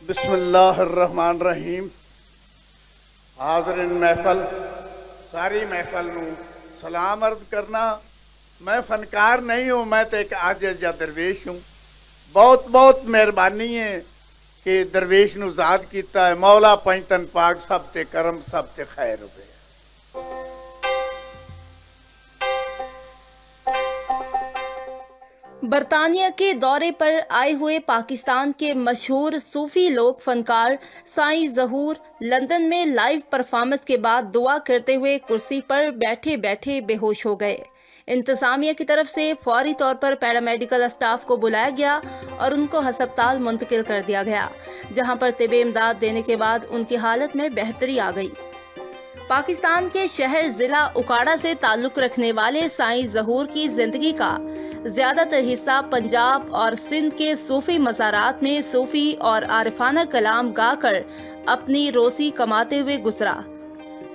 बिस्मिल्लाहिर्रहमानिर्रहीम। हाज़रीन महफल, सारी महफल नूं सलाम अर्ज करना। मैं फनकार नहीं हूँ, मैं तो एक आजिज़ या दरवेश हूँ। बहुत बहुत मेहरबानी है कि दरवेश नूं ज़ाद कीता है। मौला पंजतन पाक सब ते करम, सब ते खैर होवे। बरतानिया के दौरे पर आए हुए पाकिस्तान के मशहूर सूफी लोक फनकार साईं ज़हूर लंदन में लाइव परफॉर्मेंस के बाद दुआ करते हुए कुर्सी पर बैठे बैठे बेहोश हो गए। इंतजामिया की तरफ से फौरी तौर पर पैरामेडिकल स्टाफ को बुलाया गया और उनको हस्पताल मुंतकिल कर दिया गया, जहां पर तिबे इमदाद देने के बाद उनकी हालत में बेहतरी आ गई। पाकिस्तान के शहर जिला उकाड़ा से ताल्लुक रखने वाले साईं ज़हूर की जिंदगी का ज्यादातर हिस्सा पंजाब और सिंध के सूफी मज़ारात में सूफी और आरिफाना कलाम गाकर अपनी रोजी कमाते हुए गुजरा।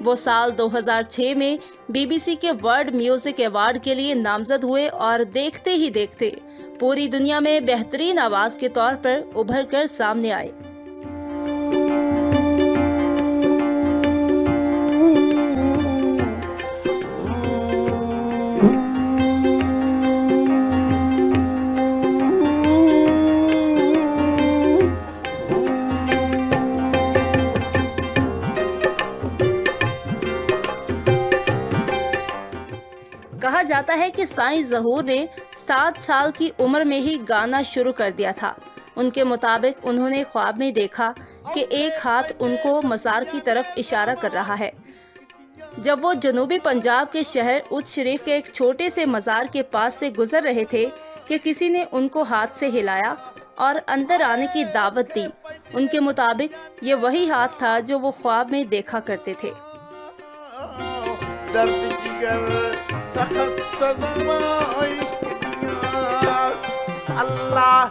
वो साल 2006 में बीबीसी के वर्ल्ड म्यूजिक अवार्ड के लिए नामजद हुए और देखते ही देखते पूरी दुनिया में बेहतरीन आवाज के तौर पर उभर कर सामने आए। कहा जाता है कि साईं ज़हूर ने 7 साल की उम्र में ही गाना शुरू कर दिया था। उनके मुताबिक उन्होंने ख्वाब में देखा कि एक हाथ उनको मज़ार की तरफ इशारा कर रहा है। जब वो जनूबी पंजाब के शहर उच शरीफ के एक छोटे से मज़ार के पास से गुजर रहे थे कि किसी ने उनको हाथ से हिलाया और अंदर आने की दावत दी। उनके मुताबिक ये वही हाथ था जो वो ख्वाब में देखा करते थे। अल्लाह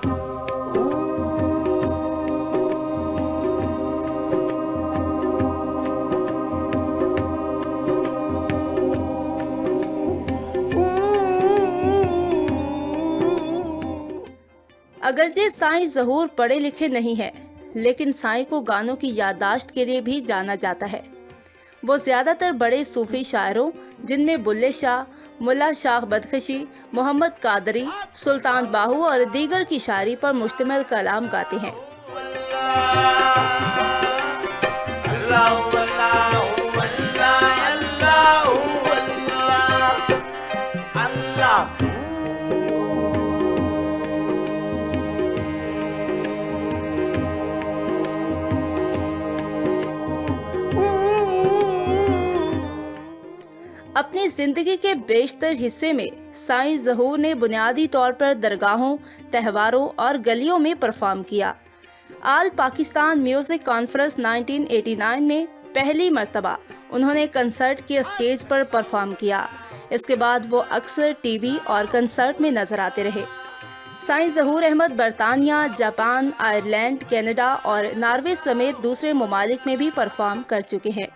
अगरचे साईं ज़हूर पढ़े लिखे नहीं है, लेकिन साईं को गानों की याददाश्त के लिए भी जाना जाता है। वो ज़्यादातर बड़े सूफी शायरों, जिनमें बुल्ले शाह, मुल्ला शाह बदखशी, मोहम्मद कादरी, सुल्तान बाहू और दीगर की शायरी पर मुश्तमिल कलाम गाते हैं। अपनी जिंदगी के बेशतर हिस्से में साईं ज़हूर ने बुनियादी तौर पर दरगाहों, त्योहारों और गलियों में परफॉर्म किया। आल पाकिस्तान म्यूजिक कॉन्फ्रेंस 1989 में पहली मर्तबा उन्होंने कंसर्ट के स्टेज पर परफॉर्म किया। इसके बाद वो अक्सर टीवी और कंसर्ट में नजर आते रहे। साईं ज़हूर अहमद बरतानिया, जापान, आयरलैंड, कनाडा और नॉर्वे समेत दूसरे ममालिक में भी परफॉर्म कर चुके हैं।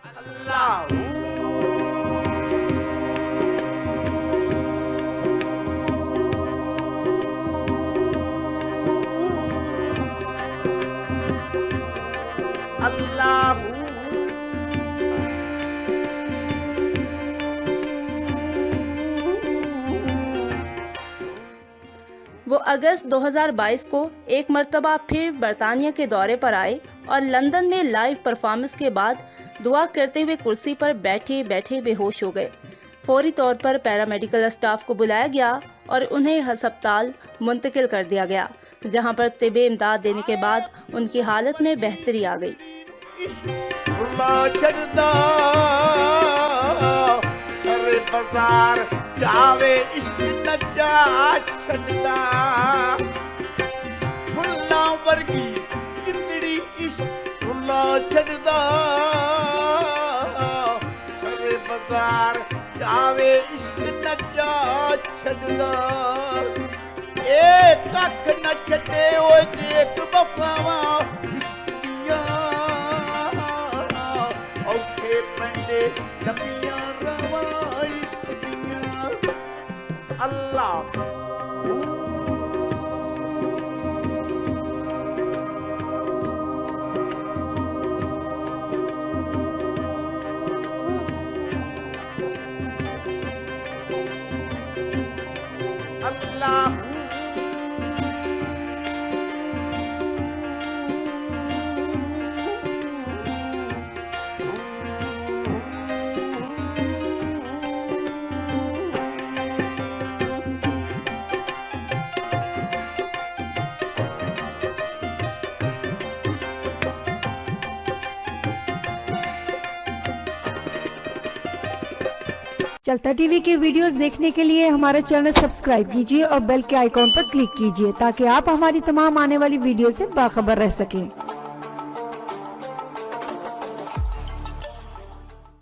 वो अगस्त 2022 को एक मर्तबा फिर बरतानिया के दौरे पर आए और लंदन में लाइव परफॉर्मेंस के बाद दुआ करते हुए कुर्सी पर बैठे बैठे बेहोश हो गए। फौरी तौर पर पैरामेडिकल स्टाफ को बुलाया गया और उन्हें हस्पताल मुंतकिल कर दिया गया, जहां पर तिबे इमदाद देने के बाद उनकी हालत में बेहतरी आ गई। जावे इश्क नचा छड़दा फुल्ला वर्गी जिंदड़ी इश्क फुल्ला छड़दा सरे बाजार जावे इश्क नचा छड़दा ए कख न छटे ओ देख बफावा इश्क दिया औखे पंडे लंबिया रवा अल्लाह। चलता टीवी के वीडियोस देखने के लिए हमारा चैनल सब्सक्राइब कीजिए और बेल के आइकॉन पर क्लिक कीजिए ताकि आप हमारी तमाम आने वाली वीडियो से बाखबर रह सकें।